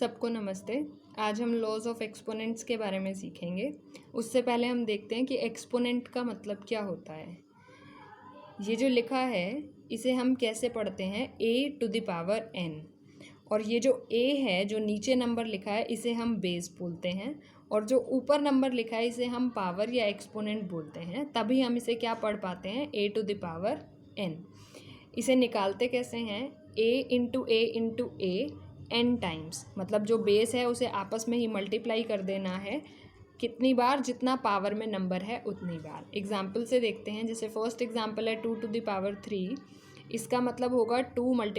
सबको नमस्ते। आज हम लॉज ऑफ एक्सपोनेंट्स के बारे में सीखेंगे। उससे पहले हम देखते हैं कि एक्सपोनेंट का मतलब क्या होता है। ये जो लिखा है इसे हम कैसे पढ़ते हैं, a⁴n। और ये जो a है, जो नीचे नंबर लिखा है, इसे हम बेस बोलते हैं। और जो ऊपर नंबर लिखा है इसे हम पावर या एक्सपोनेंट बोलते हैं। तभी हम इसे क्या पढ़ पाते हैं, a⁴n। इसे निकालते कैसे हैं, a n टाइम्स, मतलब जो बेस है उसे आपस में ही मल्टीप्लाई कर देना है। कितनी बार, जितना पावर में नंबर है उतनी बार। एग्जाम्पल से देखते हैं। जैसे फर्स्ट एग्जाम्पल है 2⁵, इसका मतलब होगा 2 ×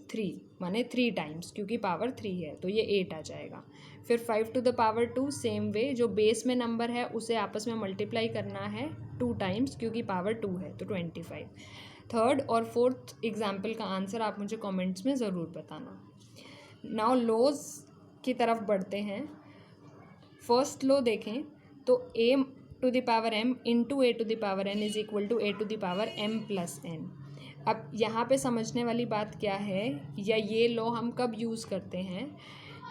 3 माने 3 टाइम्स, क्योंकि पावर 3 है तो ये 8 आ जाएगा। फिर 5⁵, सेम वे, जो बेस में नंबर है उसे आपस में मल्टीप्लाई करना है 2 टाइम्स, क्योंकि पावर 2 है तो 25। थर्ड और फोर्थ एग्जाम्पल का आंसर आप मुझे कमेंट्स में ज़रूर बताना। नाउ लॉज की तरफ बढ़ते हैं। फर्स्ट लॉ देखें तो a⁴m into a⁴n is equal to a⁴m+n। अब यहाँ पे समझने वाली बात क्या है, या ये लॉ हम कब यूज़ करते हैं,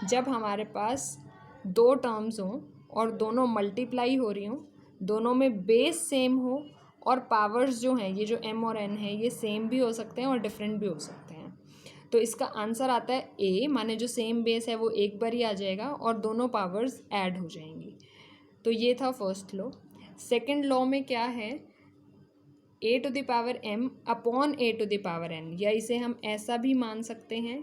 जब हमारे पास दो टर्म्स हों और दोनों मल्टीप्लाई हो रही हों, दोनों में बेस सेम हो और पावर्स जो हैं, ये जो m और n है, ये सेम भी हो सकते हैं और डिफरेंट भी हो सकते हैं। तो इसका आंसर आता है a, माने जो सेम बेस है वो एक बार ही आ जाएगा और दोनों पावर्स ऐड हो जाएंगी। तो ये था फर्स्ट लॉ। सेकंड लॉ में क्या है, a⁴m अपॉन a⁴n, या इसे हम ऐसा भी मान सकते हैं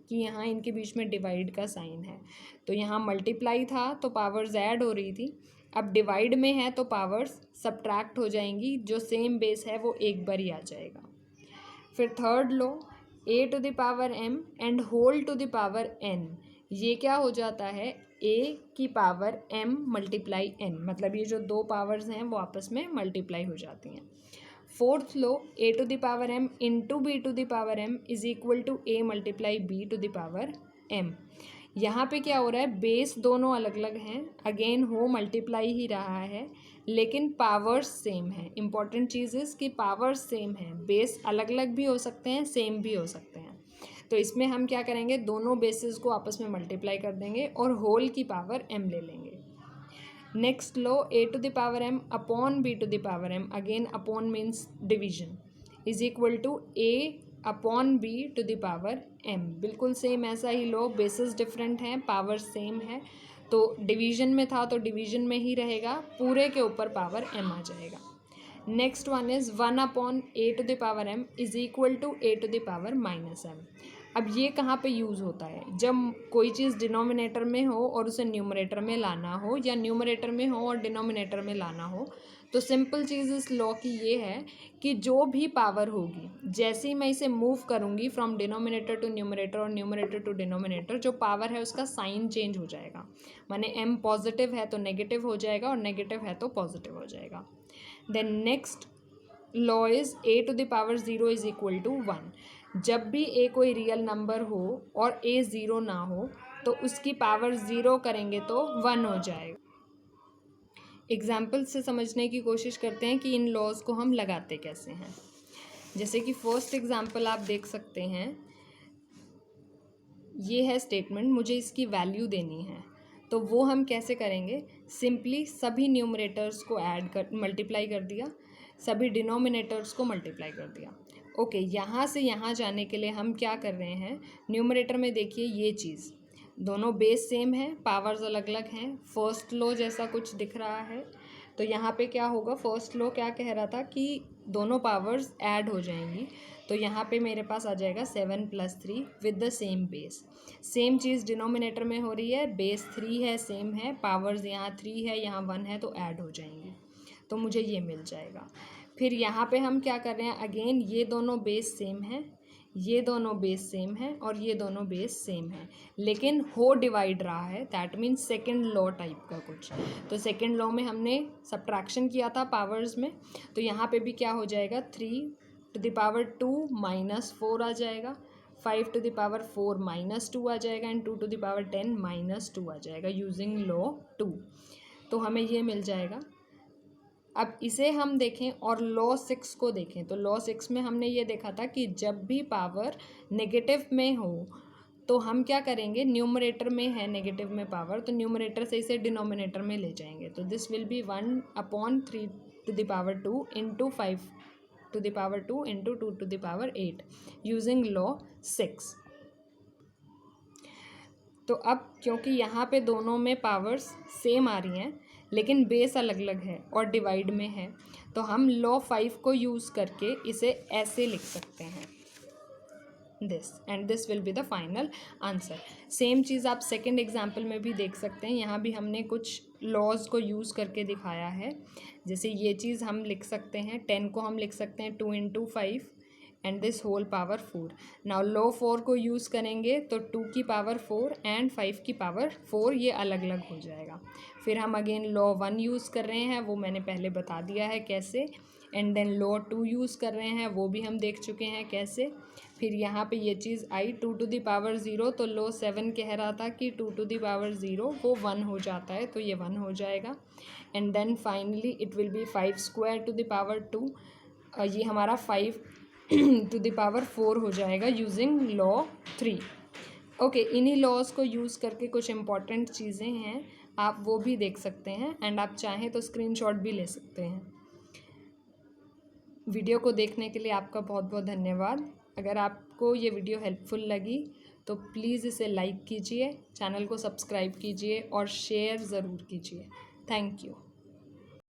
कि यहाँ इनके बीच में डिवाइड का साइन है। तो यहाँ मल्टीप्लाई था तो पावर्स ऐड हो रही थी, अब डिवाइड में है तो पावर्स सब्ट्रैक्ट हो जाएंगी, जो सेम बेस है वो एक बार ही आ जाएगा। फिर third law, a⁴m and whole to the power n, ये क्या हो जाता है, a⁴m × n, मतलब ये जो दो पावर्स हैं वो आपस में मल्टीप्लाई हो जाती हैं। Fourth law, a⁴m into b⁴m is equal to a × b⁴m। यहाँ पे क्या हो रहा है, बेस दोनों अलग अलग हैं, अगेन हो मल्टीप्लाई ही रहा है, लेकिन पावर्स सेम है। इंपॉर्टेंट चीज़ इज़ कि पावर्स सेम है, बेस अलग अलग भी हो सकते हैं, सेम भी हो सकते हैं। तो इसमें हम क्या करेंगे, दोनों बेसिस को आपस में मल्टीप्लाई कर देंगे और होल की पावर m ले लेंगे। Next law, a⁴m upon b⁴m, again upon means division, is equal to a upon b⁴m। बिल्कुल सेम ऐसा ही लो, बेसिस डिफरेंट हैं, पावर सेम है, तो डिवीजन में था तो डिवीजन में ही रहेगा, पूरे के ऊपर पावर m आ जाएगा। Next one is 1 upon a⁴m is equal to a⁻−m। अब ये कहाँ पे यूज़ होता है, जब कोई चीज़ डिनोमिनेटर में हो और उसे न्यूमरेटर में लाना हो, या न्यूमरेटर में हो और डिनोमिनेटर में लाना हो। तो सिंपल चीज़ इस लॉ की ये है कि जो भी पावर होगी, जैसे ही मैं इसे मूव करूँगी फ्रॉम डिनोमिनेटर टू न्यूमरेटर और न्यूमरेटर टू डिनोमिनेटर, जो पावर है उसका साइन चेंज हो जाएगा। माने m पॉजिटिव है तो नेगेटिव हो जाएगा और नेगेटिव है तो पॉजिटिव हो जाएगा। Then next law is a⁴0 is equal to 1। जब भी a कोई रियल नंबर हो और a 0 ना हो तो उसकी पावर 0 करेंगे तो 1 हो जाएगा। एग्जाम्पल से समझने की कोशिश करते हैं कि इन लॉज को हम लगाते कैसे हैं। जैसे कि फर्स्ट एग्जाम्पल आप देख सकते हैं, ये है स्टेटमेंट, मुझे इसकी वैल्यू देनी है। तो वो हम कैसे करेंगे, सिंपली सभी न्यूमरेटर्स को ऐड कर मल्टीप्लाई कर दिया, सभी डिनोमिनेटर्स को मल्टीप्लाई कर दिया। ओके, यहाँ से यहाँ जाने के लिए हम क्या कर रहे हैं, न्यूमरेटर में देखिए ये चीज़, दोनों बेस सेम है, पावर्स अलग अलग हैं, फर्स्ट लॉ जैसा कुछ दिख रहा है। तो यहाँ पे क्या होगा, फर्स्ट लॉ क्या कह रहा था कि दोनों पावर्स ऐड हो जाएंगी। तो यहाँ पे मेरे पास आ जाएगा 7 + 3 with the same base. Same cheese denominator में हो रही है, बेस 3 है, सेम है, पावर्स यहाँ 3 है, यहाँ 1 है, तो ऐड हो जाएंगी, तो मुझे ये मिल जाएगा। फिर यहाँ पे हम क्या कर रहे हैं, अगेन ये दोनों बेस सेम है, ये दोनों बेस सेम है और ये दोनों बेस सेम है, लेकिन हो डिवाइड रहा है, that means second law type का कुछ। तो सेकेंड लॉ में हमने सब्ट्रैक्शन किया था पावर्स में, तो यहाँ पे भी क्या हो जाएगा, 3 to the power 2 -4 आ जाएगा, 5 to the power 4 -2 आ जाएगा एंड 2 to the power 10 -2 आ जाएगा यूजिंग लॉ 2। तो हमें ये मिल जाएगा। अब इसे हम देखें और लॉ 6 को देखें, तो लॉ 6 में हमने ये देखा था कि जब भी पावर नेगेटिव में हो तो हम क्या करेंगे, न्यूमरेटर में है नेगेटिव में पावर, तो न्यूमरेटर से इसे डिनोमिनेटर में ले जाएंगे। तो this will B 1/3 into 5 into 2 using law 6। तो अब क्योंकि यहाँ पे दोनों में पावर्स सेम आ रही हैं लेकिन बेस अलग अलग है और डिवाइड में है, तो हम लॉ 5 को यूज़ करके इसे ऐसे लिख सकते हैं, this, and this will be the final answer. Same चीज़ आप सेकंड एग्जाम्पल में भी देख सकते हैं। यहाँ भी हमने कुछ लॉज को यूज़ करके दिखाया है। जैसे ये चीज़ हम लिख सकते हैं, 10 को हम लिख सकते हैं 2 into 5 and this whole power 4। Now law 4 को यूज़ करेंगे तो 2 की पावर 4 एंड 5 की पावर 4 ये अलग अलग हो जाएगा। फिर हम अगेन लॉ 1 यूज़ कर रहे हैं, वो मैंने पहले बता दिया है कैसे। एंड देन लॉ 2 यूज़ कर रहे हैं, वो भी हम देख चुके हैं कैसे। फिर यहाँ पे ये चीज़ आई 2 टू द पावर 0, तो लॉ 7 कह रहा था कि 2 टू द पावर 0 वो 1 हो जाता है, तो ये 1 हो जाएगा। And then finally it will be 5 square to the power 2, ये हमारा 5 टू द पावर 4 हो जाएगा यूजिंग लॉ 3। ओके, इन्हीं लॉज को यूज़ करके कुछ इम्पॉर्टेंट चीज़ें हैं, आप वो भी देख सकते हैं एंड आप चाहें तो स्क्रीनशॉट भी ले सकते हैं। वीडियो को देखने के लिए आपका बहुत बहुत धन्यवाद। अगर आपको ये वीडियो हेल्पफुल लगी तो प्लीज़ इसे लाइक कीजिए, चैनल को सब्सक्राइब कीजिए और शेयर ज़रूर कीजिए। Thank you.